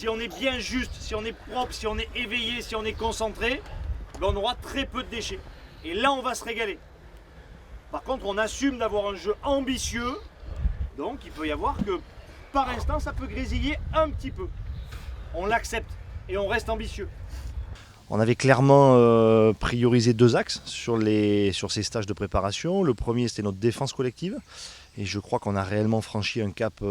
si on est bien juste, si on est propre, si on est éveillé, si on est concentré, ben on aura très peu de déchets. Et là, on va se régaler. Par contre, on assume d'avoir un jeu ambitieux, donc il peut y avoir que par instant, ça peut grésiller un petit peu. On l'accepte et on reste ambitieux. On avait clairement priorisé 2 axes sur ces stages de préparation. Le premier, c'était notre défense collective. Et je crois qu'on a réellement franchi un cap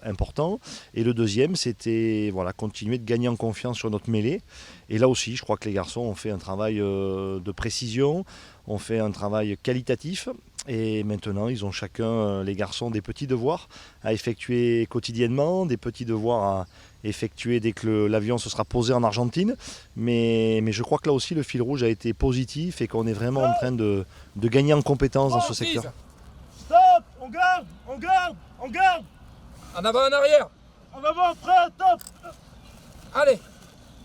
important. Et le deuxième, c'était continuer de gagner en confiance sur notre mêlée. Et là aussi, je crois que les garçons ont fait un travail de précision, ont fait un travail qualitatif. Et maintenant, ils ont chacun, les garçons, des petits devoirs à effectuer quotidiennement, des petits devoirs à effectuer dès que l'avion se sera posé en Argentine. Mais je crois que là aussi, le fil rouge a été positif et qu'on est vraiment en train de gagner en compétences dans ce secteur. Stop! On garde! On garde! On garde! En avant, en arrière. En avant, prêt, top! Allez,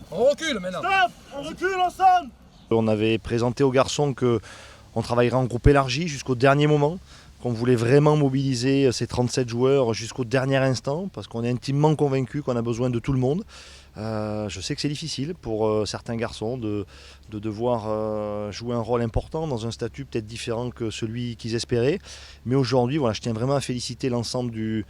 on recule maintenant. Stop! On recule ensemble! On avait présenté aux garçons qu'on travaillerait en groupe élargi jusqu'au dernier moment, qu'on voulait vraiment mobiliser ces 37 joueurs jusqu'au dernier instant, parce qu'on est intimement convaincu qu'on a besoin de tout le monde. Je sais que c'est difficile pour certains garçons de devoir jouer un rôle important dans un statut peut-être différent que celui qu'ils espéraient. Mais aujourd'hui, je tiens vraiment à féliciter l'ensemble du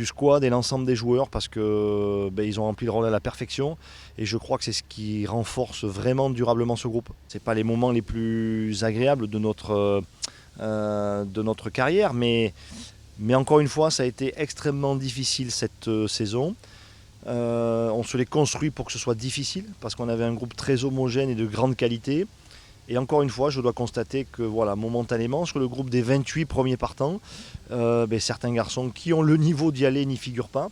squad et l'ensemble des joueurs parce que ils ont rempli le rôle à la perfection. Et je crois que c'est ce qui renforce vraiment durablement ce groupe. Ce n'est pas les moments les plus agréables de notre carrière, mais encore une fois, ça a été extrêmement difficile cette saison. On se les construit pour que ce soit difficile parce qu'on avait un groupe très homogène et de grande qualité. Et encore une fois, je dois constater que momentanément, sur le groupe des 28 premiers partants, certains garçons qui ont le niveau d'y aller n'y figurent pas.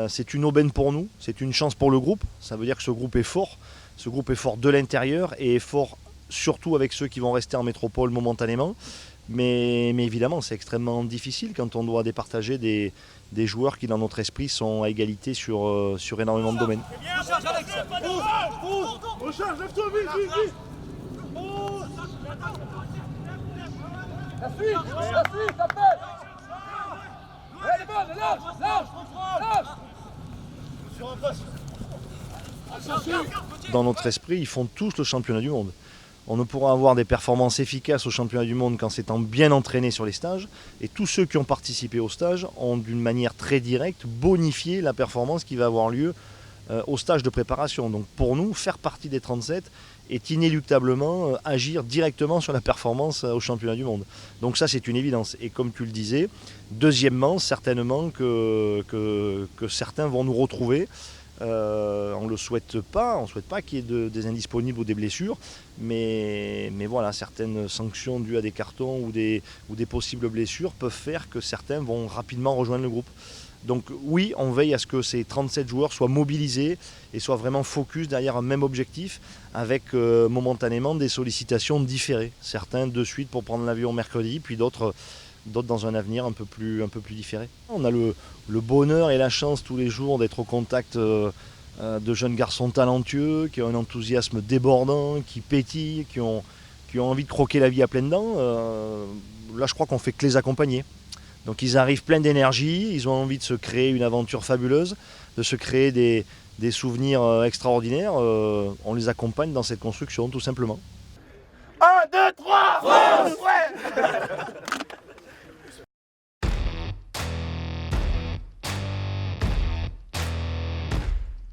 C'est une aubaine pour nous, c'est une chance pour le groupe. Ça veut dire que ce groupe est fort. Ce groupe est fort de l'intérieur et est fort surtout avec ceux qui vont rester en métropole momentanément. Mais évidemment, c'est extrêmement difficile quand on doit départager des joueurs qui, dans notre esprit, sont à égalité sur énormément de domaines. Recharge, lève-toi, vite, vite! La suite, ça fait. Elle est bonne, lâche. Dans notre esprit, ils font tous le championnat du monde. On ne pourra avoir des performances efficaces au championnat du monde qu'en s'étant bien entraîné sur les stages. Et tous ceux qui ont participé au stage ont d'une manière très directe bonifié la performance qui va avoir lieu au stage de préparation. Donc pour nous, faire partie des 37 est inéluctablement agir directement sur la performance au championnat du monde. Donc ça, c'est une évidence. Et comme tu le disais, deuxièmement, certainement que certains vont nous retrouver. On ne le souhaite pas, on ne souhaite pas qu'il y ait des indisponibles ou des blessures, mais certaines sanctions dues à des cartons ou des possibles blessures peuvent faire que certains vont rapidement rejoindre le groupe. Donc oui, on veille à ce que ces 37 joueurs soient mobilisés et soient vraiment focus derrière un même objectif avec momentanément des sollicitations différées. Certains de suite pour prendre l'avion mercredi, puis d'autres dans un avenir un peu plus différé. On a le bonheur et la chance tous les jours d'être au contact de jeunes garçons talentueux, qui ont un enthousiasme débordant, qui pétillent, qui ont envie de croquer la vie à pleines dents. Là, je crois qu'on fait que les accompagner. Donc ils arrivent pleins d'énergie, ils ont envie de se créer une aventure fabuleuse, de se créer des souvenirs extraordinaires. On les accompagne dans cette construction, tout simplement. 1, 2, 3! Ouais!